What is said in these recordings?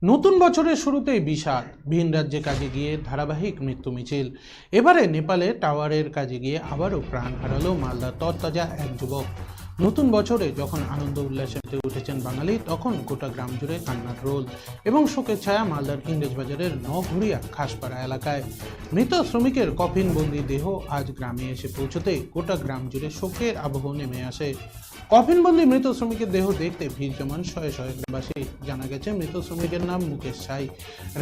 নতুন বছরের শুরুতেই বিষাদ, ভিন রাজ্যে কাজে গিয়ে ধারাবাহিক মৃত্যু মিছিল। এবারে নেপালে টাওয়ারের কাজে গিয়ে আবারও প্রাণ হারালো মালদার তরতাজা এক যুবক। নতুন বছরে যখন আনন্দ উল্লাসে উঠেছেন বাঙালি, তখন গোটা গ্রাম জুড়ে কান্নার রোল এবং শোকের ছায়া মালদার ইংরেজবাজারের নঘুরিয়া খাসপাড়া এলাকায়। মৃত শ্রমিকের কফিনবন্দি দেহ আজ গ্রামে এসে পৌঁছতে গোটা গ্রাম জুড়ে শোকের আবহ নেমে আসে। কফিনবন্দি মৃত শ্রমিকের দেহ দেখতে ভিড় জমান শয়ে শয়ে গ্রামবাসী। জানা গেছে, মৃত শ্রমিকের নাম মুকেশ সাই।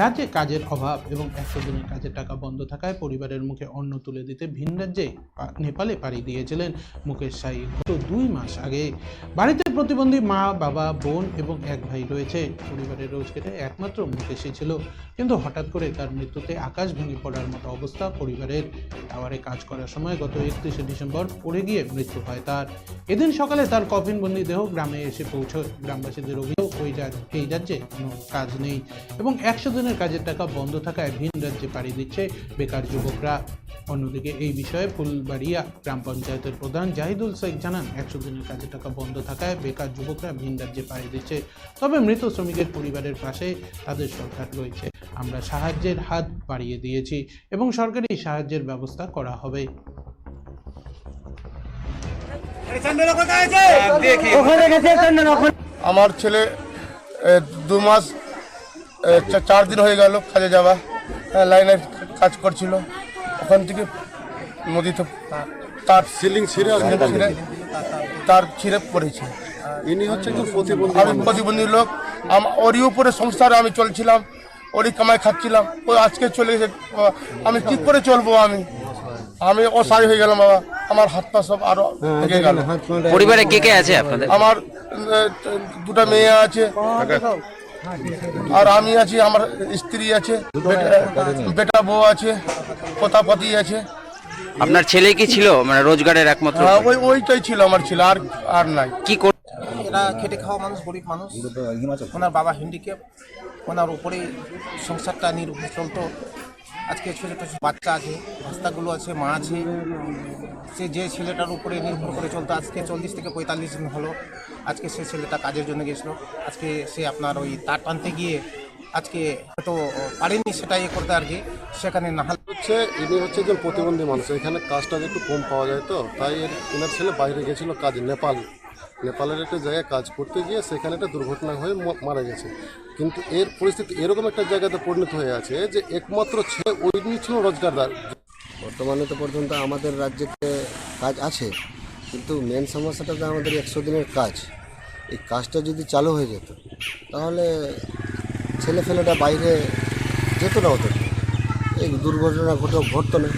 রাজ্যে কাজের অভাব এবং 100 দিনের কাজের টাকা বন্ধ থাকায় পরিবারের মুখে অন্ন তুলে দিতে ভিন রাজ্যে নেপালে পাড়ি দিয়েছিলেন মুকেশ সাই গত 2 মাস আগে। বাড়িতে প্রতিবন্ধী মা, বাবা, বোন এবং এক ভাই রয়েছে। পরিবারের রোজগারে একমাত্র মুকেশই ছিল, কিন্তু হঠাৎ করে তার মৃত্যুতে আকাশ ভেঙে পড়ার মতো অবস্থা পরিবারের। টাওয়ারে কাজ করার সময় গত 31শে ডিসেম্বর পড়ে গিয়ে মৃত্যু হয় তার। এদিন সকালে তার কফিনবন্দি দেহ গ্রামে এসে পৌঁছয়। গ্রামবাসীদের অভিযোগ, এই রাজ্যে কোনো কাজ নেই এবং 100 দিনের কাজের টাকা বন্ধ থাকায় ভিন রাজ্যে পাড়ি দিচ্ছে বেকার যুবকরা। অন্যদিকে এই বিষয়ে ফুলবাড়িয়া গ্রাম পঞ্চায়েতের প্রধান জাহিদুল শেখ জানান, 100 দিনের কাজের টাকা বন্ধ থাকায় বেকার যুবকরা ভিন রাজ্যে পাড়ি দিচ্ছে। তবে মৃত শ্রমিকের পরিবারের পাশে তাদের সরকার রয়েছে। আমরা সাহায্যের হাত বাড়িয়ে দিয়েছি এবং সরকারি সাহায্যের ব্যবস্থা করা হবে। আমার ছেলে 2 মাস 4 দিন হয়ে গেল কাজে যাওয়া। লাইনে কাজ করছিল, ওখান থেকে নদীতে তার সিলিং ছিঁড়ে তার ছিঁড়ে পড়েছে। ইনি হচ্ছে একজন প্রতিবন্ধী। আমি প্রতিবন্ধী লোক, ওরই উপরে সংসারে আমি চলছিলাম, ওরই কামাই খাচ্ছিলাম। ও আজকে চলে গেছে, আমি কি করে চলবো? আমি অসহায় হয়ে গেলাম বাবা। আমার হাত পা সব আরো ভেঙে গেল। পরিবারে কে কে আছে আপনাদের? আমার 2টা মেয়ে আছে আর আমি আছি, আমার স্ত্রী আছে, বেটা বউ আছে, পোতাপতি আছে। আপনার ছেলে কি ছিল, মানে রোজগারের একমাত্র? ওইটাই ছিল আমার ছিল, আর নাই। কি করে এরা খেটে খাওয়া মানুষ, গরিব মানুষ। ওনার বাবা হ্যান্ডিক্যাপ, ওনার উপরেই সংসারটা নির্ভর চলতো। আজকে ছোটো ছোটো বাচ্চা আছে, রাস্তাগুলো আছে, মা আছে। সে যে ছেলেটার উপরে নির্ভর করে চলতো, আজকে 40 থেকে 45 দিন হলো আজকে সে ছেলেটা কাজের জন্য গেছিলো। আজকে সে আপনার ওই তার টানতে গিয়ে আজকে হয়তো পারেনি সেটা করতে আর কি, সেখানে নাহাল ইনি হচ্ছে একজন প্রতিবন্ধী মানুষ। এখানে কাজটা একটু কম পাওয়া যায়, তো তাই এনার ছেলে বাইরে গেছিল কাজে, নেপালের একটা জায়গায় কাজ করতে গিয়ে সেখানে একটা দুর্ঘটনা হয়ে মারা গেছে। কিন্তু এর পরিস্থিতি এরকম একটা জায়গাতে পরিণত হয়ে আছে যে একমাত্র ছেলে ওই ছিল রোজগারদার। বর্তমানে তো পর্যন্ত আমাদের রাজ্যেতে কাজ আছে, কিন্তু মেন সমস্যাটা তো আমাদের 100 দিনের কাজ। এই কাজটা যদি চালু হয়ে যেত তাহলে ছেলেফেলেটা বাইরে যেত না, হতো এই দুর্ঘটনা ঘটতো না।